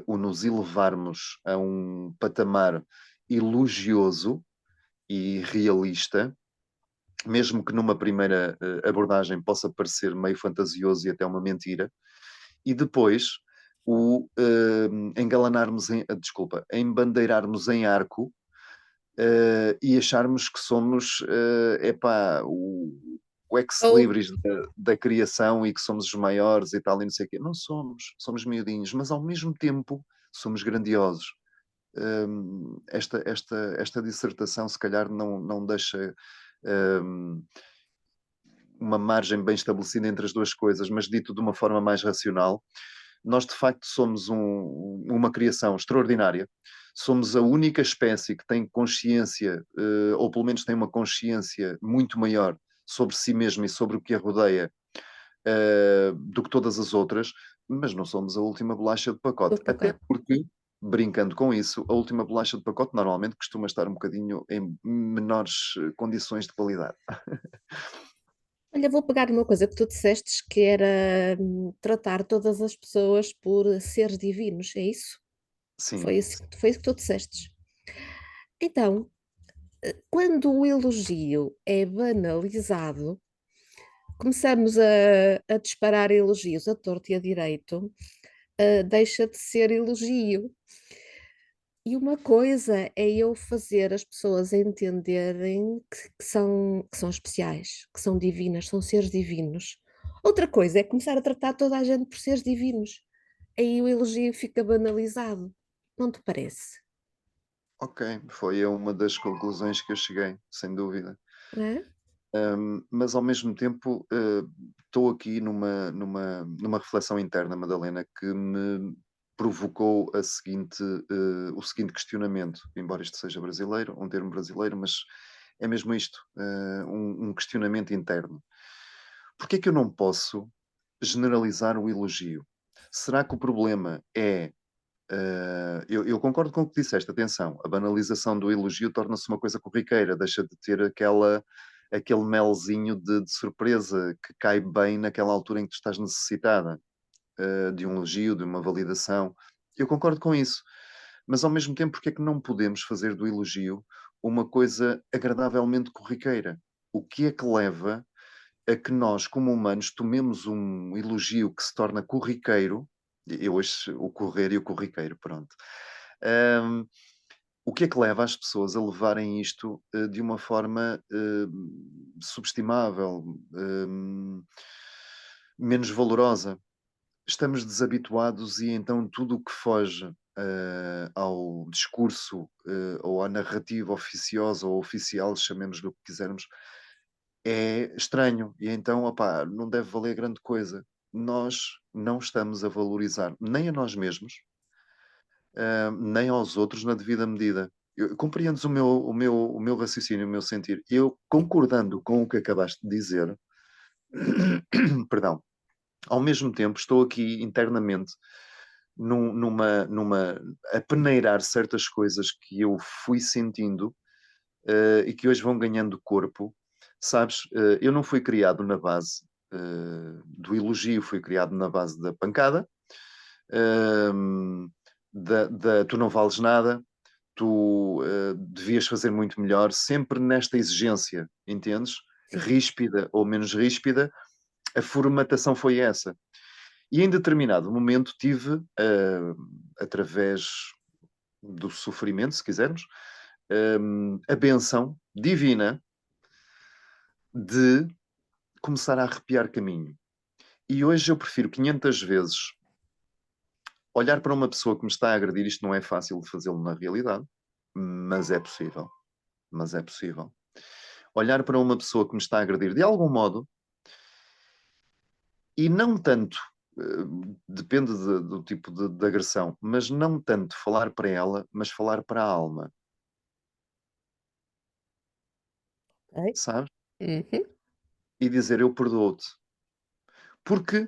o nos elevarmos a um patamar elogioso e realista, mesmo que numa primeira abordagem possa parecer meio fantasioso e até uma mentira, e depois o engalanarmos embandeirarmos em arco e acharmos que somos epá, o Ou, ex-libris da criação e que somos os maiores e tal, e não sei o quê. Não somos, somos miudinhos, mas ao mesmo tempo somos grandiosos. Esta dissertação, se calhar, não deixa uma margem bem estabelecida entre as duas coisas, mas dito de uma forma mais racional, nós de facto somos uma criação extraordinária. Somos a única espécie que tem consciência, ou pelo menos tem uma consciência muito maior sobre si mesma e sobre o que a rodeia, do que todas as outras, mas não somos a última bolacha de do pacote. Até pacote. porque, brincando com isso, a última bolacha de pacote normalmente costuma estar um bocadinho em menores condições de qualidade. Olha, vou pegar numa coisa que tu dissestes, que era tratar todas as pessoas por seres divinos, é isso? Sim, sim. Foi isso que tu dissestes. Então, quando o elogio é banalizado, começamos a disparar elogios a torto e a direito, deixa de ser elogio. E uma coisa é eu fazer as pessoas entenderem que são especiais, que são divinas, são seres divinos. Outra coisa é começar a tratar toda a gente por seres divinos. Aí o elogio fica banalizado. Não te parece? Ok, foi a uma das conclusões que eu cheguei, sem dúvida. Não é? Mas ao mesmo tempo estou aqui numa reflexão interna, Madalena, que me provocou o seguinte questionamento, embora isto seja brasileiro, um termo brasileiro, mas é mesmo isto, um questionamento interno. Porquê é que eu não posso generalizar o elogio? Será que o problema é eu concordo com o que disseste, atenção, a banalização do elogio torna-se uma coisa corriqueira, deixa de ter aquele melzinho de surpresa que cai bem naquela altura em que tu estás necessitada de um elogio, de uma validação. Eu concordo com isso, mas ao mesmo tempo, porque é que não podemos fazer do elogio uma coisa agradavelmente corriqueira? O que é que leva a que nós, como humanos, tomemos um elogio que se torna corriqueiro, eu hoje o correr e o corriqueiro, pronto. Hum, o que é que leva as pessoas a levarem isto de uma forma subestimável, menos valorosa? Estamos desabituados e então tudo o que foge ao discurso ou à narrativa oficiosa ou oficial, chamemos do que quisermos, é estranho e então, opá, não deve valer grande coisa. Nós não estamos a valorizar nem a nós mesmos, nem aos outros na devida medida. Compreendes o meu raciocínio, o meu sentir? Eu, Sim. concordando com o que acabaste de dizer, perdão, ao mesmo tempo estou aqui internamente a peneirar certas coisas que eu fui sentindo e que hoje vão ganhando corpo. Sabes, eu não fui criado na base do elogio, fui criado na base da pancada, ehm, tu não vales nada, tu devias fazer muito melhor, sempre nesta exigência, entendes? Sim. Ríspida ou menos ríspida, a formatação foi essa. E em determinado momento tive, através do sofrimento, se quisermos, a benção divina de começar a arrepiar caminho. E hoje eu prefiro 500 vezes olhar para uma pessoa que me está a agredir, isto não é fácil de fazê-lo na realidade, mas é possível. Mas é possível. Olhar para uma pessoa que me está a agredir de algum modo e não tanto, depende do tipo de agressão, mas não tanto falar para ela, mas falar para a alma, Ok. sabes? Uhum. E dizer eu perdoo-te. Porque,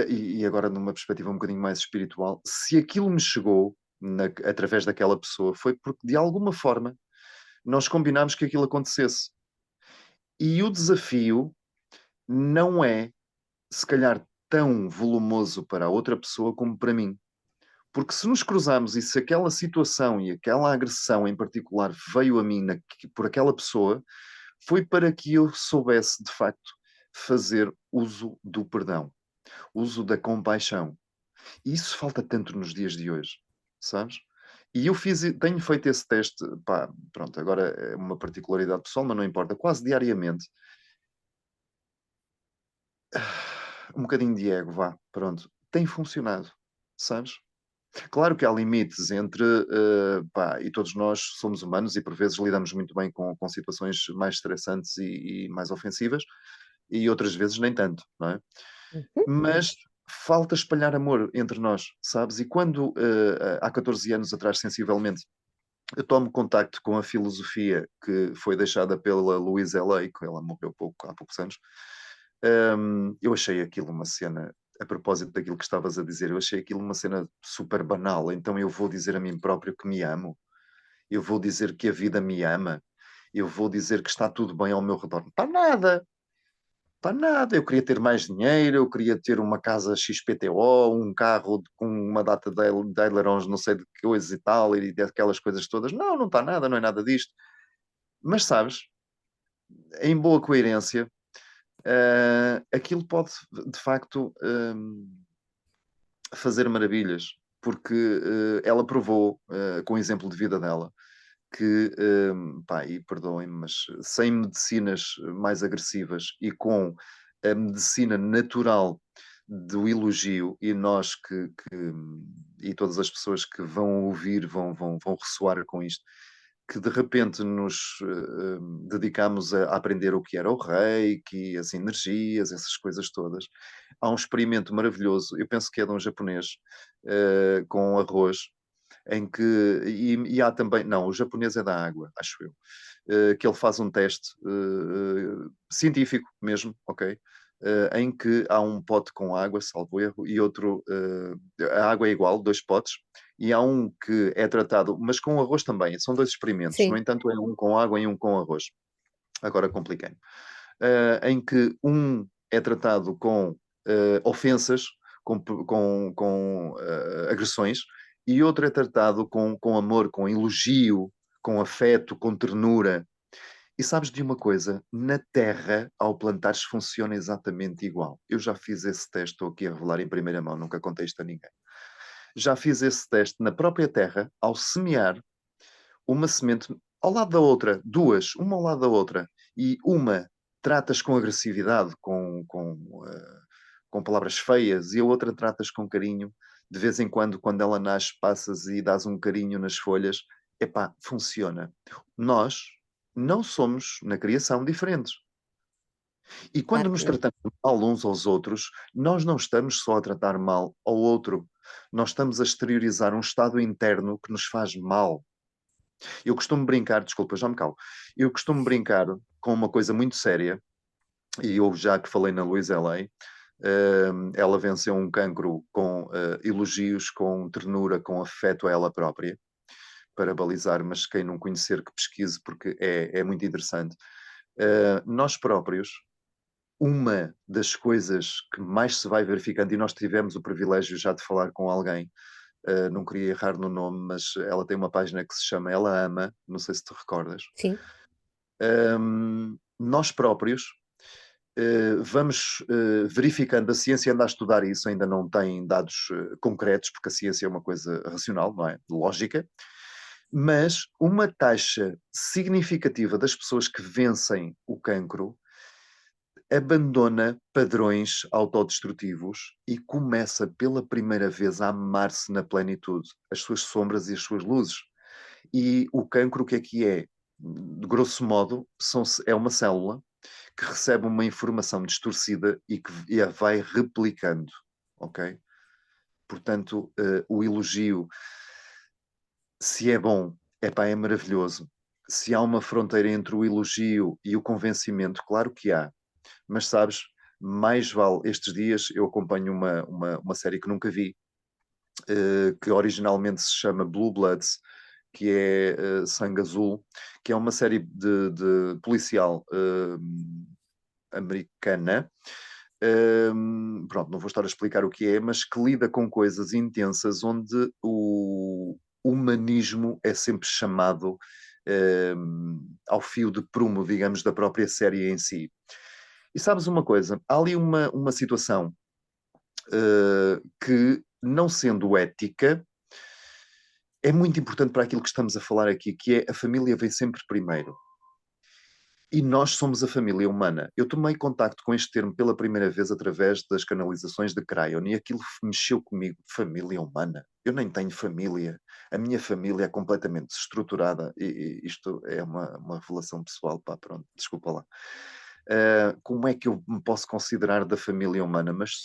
e agora numa perspectiva um bocadinho mais espiritual, se aquilo me chegou através daquela pessoa, foi porque de alguma forma nós combinámos que aquilo acontecesse. E o desafio não é, se calhar, tão volumoso para a outra pessoa como para mim. Porque se nos cruzarmos e se aquela situação e aquela agressão em particular veio a mim por aquela pessoa, foi para que eu soubesse, de facto, fazer uso do perdão, uso da compaixão. E isso falta tanto nos dias de hoje, sabes? E eu tenho feito esse teste, pá, pronto, agora é uma particularidade pessoal, mas não importa, quase diariamente. Um bocadinho de ego, vá, pronto. Tem funcionado, sabes? Claro que há limites entre, pá, e todos nós somos humanos e por vezes lidamos muito bem com situações mais estressantes e mais ofensivas, e outras vezes nem tanto, não é? Uhum. Mas falta espalhar amor entre nós, sabes? E quando, há 14 anos atrás, sensivelmente, eu tomo contacto com a filosofia que foi deixada pela Louise Hay, que ela morreu há poucos anos, eu achei aquilo uma cena, a propósito daquilo que estavas a dizer, eu achei aquilo uma cena super banal. Então eu vou dizer a mim próprio que me amo, eu vou dizer que a vida me ama, eu vou dizer que está tudo bem ao meu redor. Não está nada, está nada. Eu queria ter mais dinheiro, eu queria ter uma casa XPTO, um carro com uma data de ailerons, não sei de que coisas e tal, e daquelas coisas todas. Não, não está nada, não é nada disto. Mas sabes, em boa coerência, aquilo pode de facto fazer maravilhas, porque ela provou, com o exemplo de vida dela, que, pá, e perdoem-me, mas sem medicinas mais agressivas e com a medicina natural do elogio, e nós e todas as pessoas que vão ouvir vão ressoar com isto, que de repente nos dedicamos a aprender o que era o reiki, as energias, essas coisas todas. Há um experimento maravilhoso, eu penso que é de um japonês, com arroz, em que. E há também. Não, o japonês é da água, acho eu. Que ele faz um teste científico mesmo, ok? Em que há um pote com água, salvo erro, e outro. A água é igual, dois potes, e há um que é tratado, mas com arroz também. São dois experimentos. No Sim, entanto, é um com água e um com arroz. Agora compliquei. Em que um é tratado com ofensas, com agressões, e outro é tratado com amor, com elogio, com afeto, com ternura. E sabes de uma coisa? Na Terra, ao plantares, funciona exatamente igual. Eu já fiz esse teste, estou aqui a revelar em primeira mão, nunca contei isto a ninguém. Já fiz esse teste na própria Terra, ao semear uma semente ao lado da outra, duas, uma ao lado da outra, e uma tratas com agressividade, com palavras feias, e a outra tratas com carinho. De vez em quando, quando ela nasce, passas e dás um carinho nas folhas. Epá, funciona. Nós não somos, na criação, diferentes. E quando claro nos que não. tratamos mal uns aos outros, nós não estamos só a tratar mal ao outro, nós estamos a exteriorizar um estado interno que nos faz mal. Eu costumo brincar, desculpa, já me calo. Eu costumo brincar com uma coisa muito séria, e eu já que falei na Louise Hay, ela venceu um cancro com elogios, com ternura, com afeto a ela própria, para balizar, mas quem não conhecer que pesquise, porque é muito interessante. Nós próprios, uma das coisas que mais se vai verificando, e nós tivemos o privilégio já de falar com alguém, não queria errar no nome, mas ela tem uma página que se chama Ela Ama, não sei se te recordas. Sim, Nós próprios vamos verificando, a ciência anda a estudar isso, ainda não tem dados concretos, porque a ciência é uma coisa racional, não é? Lógica, mas uma taxa significativa das pessoas que vencem o cancro abandona padrões autodestrutivos e começa pela primeira vez a amar-se na plenitude, as suas sombras e as suas luzes. E o cancro, o que é? De grosso modo, é uma célula que recebe uma informação distorcida e a vai replicando, ok? Portanto, o elogio, se é bom, epá, é maravilhoso. Se há uma fronteira entre o elogio e o convencimento, claro que há. Mas sabes, mais vale, estes dias eu acompanho uma série que nunca vi, que originalmente se chama Blue Bloods, que é Sangue Azul, que é uma série de policial americana. Pronto, não vou estar a explicar o que é, mas que lida com coisas intensas onde o humanismo é sempre chamado ao fio de prumo, digamos, da própria série em si. E sabes uma coisa? Há ali uma situação que, não sendo ética, é muito importante para aquilo que estamos a falar aqui, que é a família vem sempre primeiro. E nós somos a família humana. Eu tomei contacto com este termo pela primeira vez através das canalizações de Cryon e aquilo mexeu comigo. Família humana. Eu nem tenho família. A minha família é completamente estruturada e isto é uma revelação pessoal, pá, pronto, desculpa lá. Como é que eu me posso considerar da família humana? Mas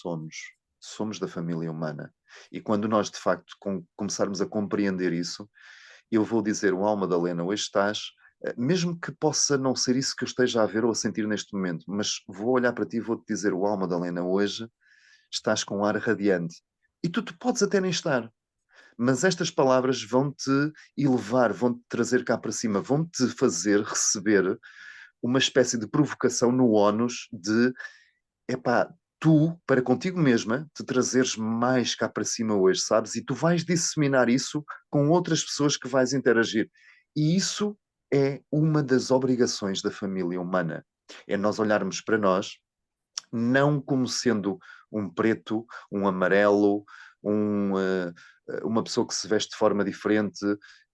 somos da família humana. E quando nós, de facto, começarmos a compreender isso, eu vou dizer, uau, Madalena, hoje estás, mesmo que possa não ser isso que eu esteja a ver ou a sentir neste momento, mas vou olhar para ti e vou-te dizer, uau, Madalena, hoje estás com um ar radiante. E tu podes até nem estar, mas estas palavras vão-te elevar, vão-te trazer cá para cima, vão-te fazer receber uma espécie de provocação no ónus de, epá, tu, para contigo mesma, te trazeres mais cá para cima hoje, sabes? E tu vais disseminar isso com outras pessoas que vais interagir. E isso é uma das obrigações da família humana. É nós olharmos para nós, não como sendo um preto, um amarelo, uma pessoa que se veste de forma diferente,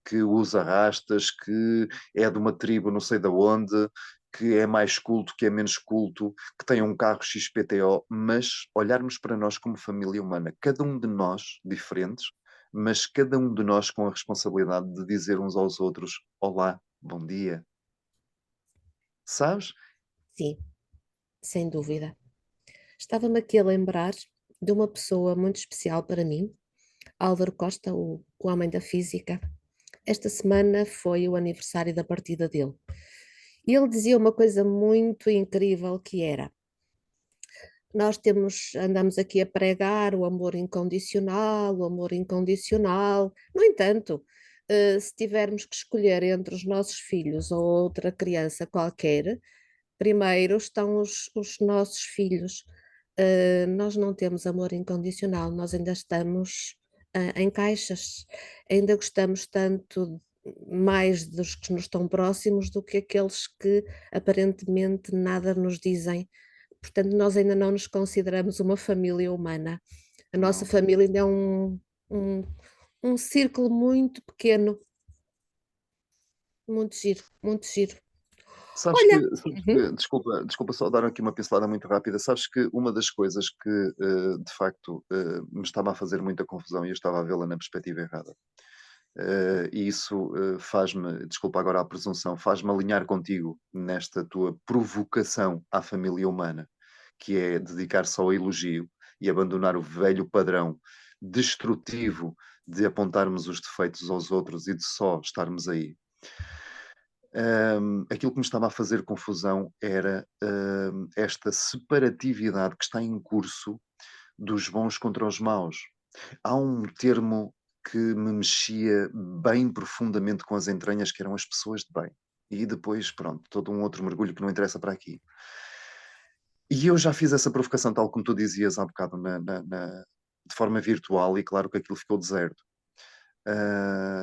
que usa rastas, que é de uma tribo não sei de onde, que é mais culto, que é menos culto, que tem um carro XPTO, mas olharmos para nós como família humana, cada um de nós diferentes, mas cada um de nós com a responsabilidade de dizer uns aos outros: olá, bom dia. Sabes? Sim, sem dúvida. Estava-me aqui a lembrar de uma pessoa muito especial para mim, Álvaro Costa, o homem da física. Esta semana foi o aniversário da partida dele. E ele dizia uma coisa muito incrível que era: nós andamos aqui a pregar o amor incondicional, o amor incondicional. No entanto, se tivermos que escolher entre os nossos filhos ou outra criança qualquer, primeiro estão os nossos filhos. Nós não temos amor incondicional, nós ainda estamos em caixas, ainda gostamos tanto mais dos que nos estão próximos do que aqueles que aparentemente nada nos dizem. Portanto, nós ainda não nos consideramos uma família humana. A nossa Não. família ainda é um, um círculo muito pequeno, muito giro, muito giro. Olha, Sabes uhum, que desculpa só dar aqui uma pincelada muito rápida. Sabes que uma das coisas que, de facto, me estava a fazer muita confusão e eu estava a vê-la na perspectiva errada. E isso, faz-me, desculpa agora a presunção, faz-me alinhar contigo nesta tua provocação à família humana, que é dedicar-se ao elogio e abandonar o velho padrão destrutivo de apontarmos os defeitos aos outros e de só estarmos aí. Aquilo que me estava a fazer confusão era, esta separatividade que está em curso dos bons contra os maus. Há um termo que me mexia bem profundamente com as entranhas, que eram as pessoas de bem. E depois, pronto, todo um outro mergulho que não interessa para aqui. E eu já fiz essa provocação, tal como tu dizias há bocado, de forma virtual, e claro que aquilo ficou deserto.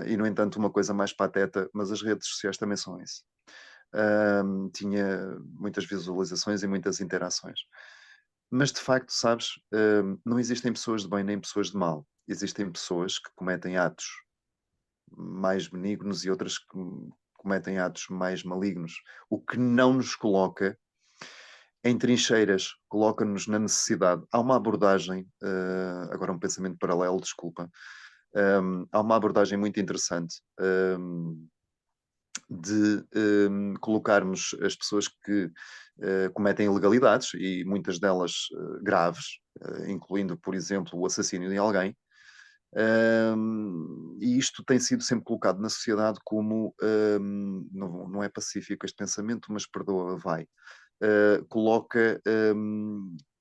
E, no entanto, uma coisa mais pateta, mas as redes sociais também são isso. Tinha muitas visualizações e muitas interações. Mas de facto, sabes, não existem pessoas de bem nem pessoas de mal. Existem pessoas que cometem atos mais benignos e outras que cometem atos mais malignos. O que não nos coloca em trincheiras, coloca-nos na necessidade. Há uma abordagem, agora um pensamento paralelo, desculpa, há uma abordagem muito interessante, de colocarmos as pessoas que cometem ilegalidades, e muitas delas graves, incluindo, por exemplo, o assassínio de alguém, e isto tem sido sempre colocado na sociedade como, não é pacífico este pensamento, mas perdoa, vai. Coloca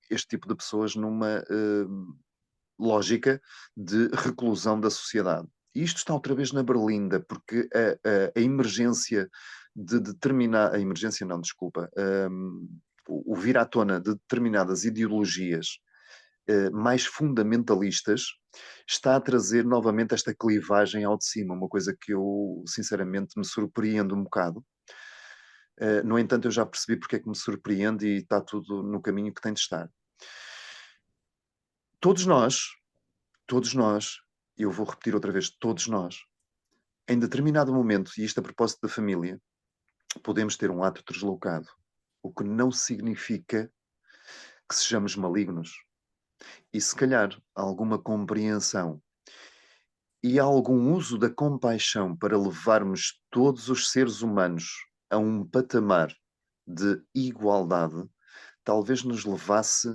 este tipo de pessoas numa lógica de reclusão da sociedade. E isto está outra vez na berlinda, porque a emergência de determinar. A emergência não, desculpa. O vir à tona de determinadas ideologias mais fundamentalistas está a trazer novamente esta clivagem ao de cima, uma coisa que eu sinceramente me surpreendo um bocado. No entanto, eu já percebi porque é que me surpreende e está tudo no caminho que tem de estar. Todos nós, eu vou repetir outra vez, todos nós, em determinado momento, e isto a propósito da família, podemos ter um ato deslocado, o que não significa que sejamos malignos. E se calhar alguma compreensão e algum uso da compaixão para levarmos todos os seres humanos a um patamar de igualdade, talvez nos levasse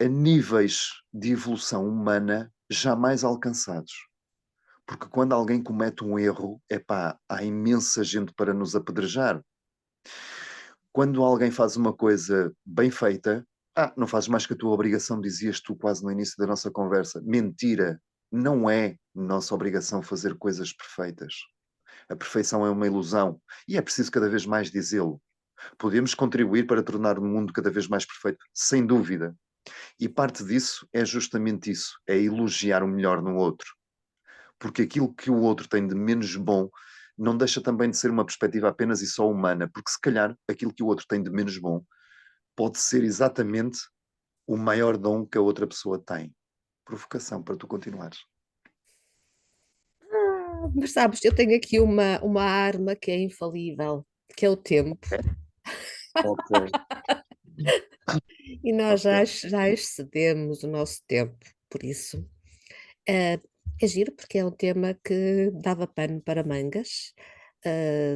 a níveis de evolução humana jamais alcançados. Porque quando alguém comete um erro, epá, há imensa gente para nos apedrejar. Quando alguém faz uma coisa bem feita, não fazes mais que a tua obrigação, dizias tu quase no início da nossa conversa. Mentira, não é nossa obrigação fazer coisas perfeitas. A perfeição é uma ilusão e é preciso cada vez mais dizê-lo. Podemos contribuir para tornar o mundo cada vez mais perfeito, sem dúvida. E parte disso é justamente isso, é elogiar o melhor no outro. Porque aquilo que o outro tem de menos bom não deixa também de ser uma perspectiva apenas e só humana, porque se calhar aquilo que o outro tem de menos bom pode ser exatamente o maior dom que a outra pessoa tem. Provocação para tu continuares. Mas sabes, eu tenho aqui uma arma que é infalível, que é o tempo. Ok, E nós ok. já excedemos o nosso tempo, por isso. É giro, porque é um tema que dava pano para mangas.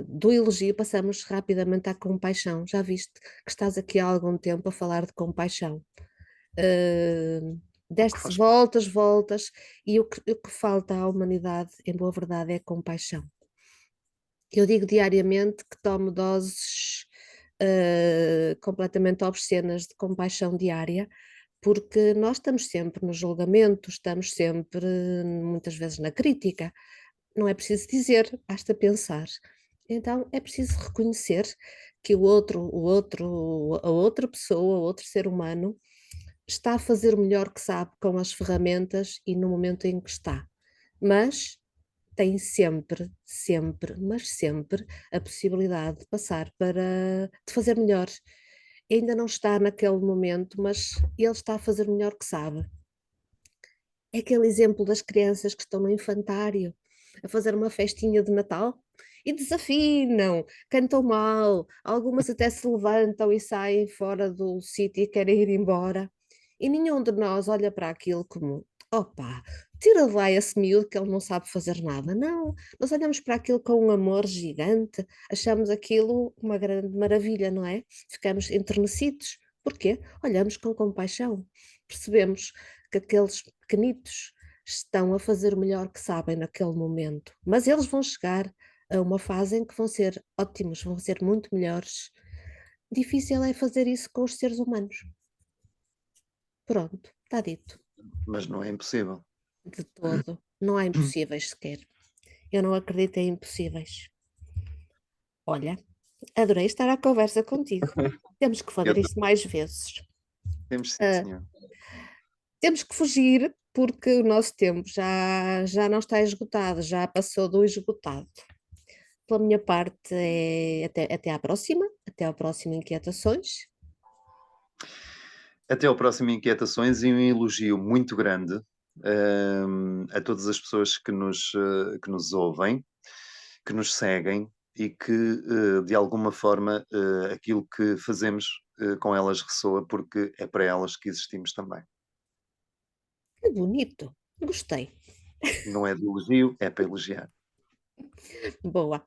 Do elogio passamos rapidamente à compaixão. Já viste que estás aqui há algum tempo a falar de compaixão. O que Deste faz parte. voltas, voltas, e o que falta à humanidade, em boa verdade, é compaixão. Eu digo diariamente que tomo doses completamente obscenas de compaixão diária, porque nós estamos sempre no julgamento, estamos sempre, muitas vezes, na crítica. Não é preciso dizer, basta pensar. Então é preciso reconhecer que a outra pessoa, o outro ser humano, está a fazer o melhor que sabe com as ferramentas e no momento em que está. Mas tem sempre, sempre, mas sempre a possibilidade de passar de fazer melhor. Ainda não está naquele momento, mas ele está a fazer o melhor que sabe. É aquele exemplo das crianças que estão no infantário a fazer uma festinha de Natal e desafinam, cantam mal, algumas até se levantam e saem fora do sítio e querem ir embora. E nenhum de nós olha para aquilo como: opa, tira de lá esse miúdo que ele não sabe fazer nada. Não, nós olhamos para aquilo com um amor gigante, achamos aquilo uma grande maravilha, não é? Ficamos enternecidos. Porquê? Olhamos com compaixão, percebemos que aqueles pequenitos estão a fazer o melhor que sabem naquele momento, mas eles vão chegar a uma fase em que vão ser ótimos, vão ser muito melhores. Difícil é fazer isso com os seres humanos. Pronto, está dito. Mas não é impossível. De todo. Não há impossíveis sequer. Eu não acredito em impossíveis. Olha, adorei estar à conversa contigo. Temos que Eu fazer isto mais vezes. temos sim, Ah, senhor. temos que fugir porque o nosso tempo já não está esgotado, já passou do esgotado. Pela minha parte, até à próxima, até ao próximo Inquietações. Até ao próximo Inquietações e um elogio muito grande a todas as pessoas que nos ouvem, que nos seguem e que, de alguma forma, aquilo que fazemos com elas ressoa, porque é para elas que existimos também. Que bonito, gostei. Não é de elogio, é para elogiar. Boa.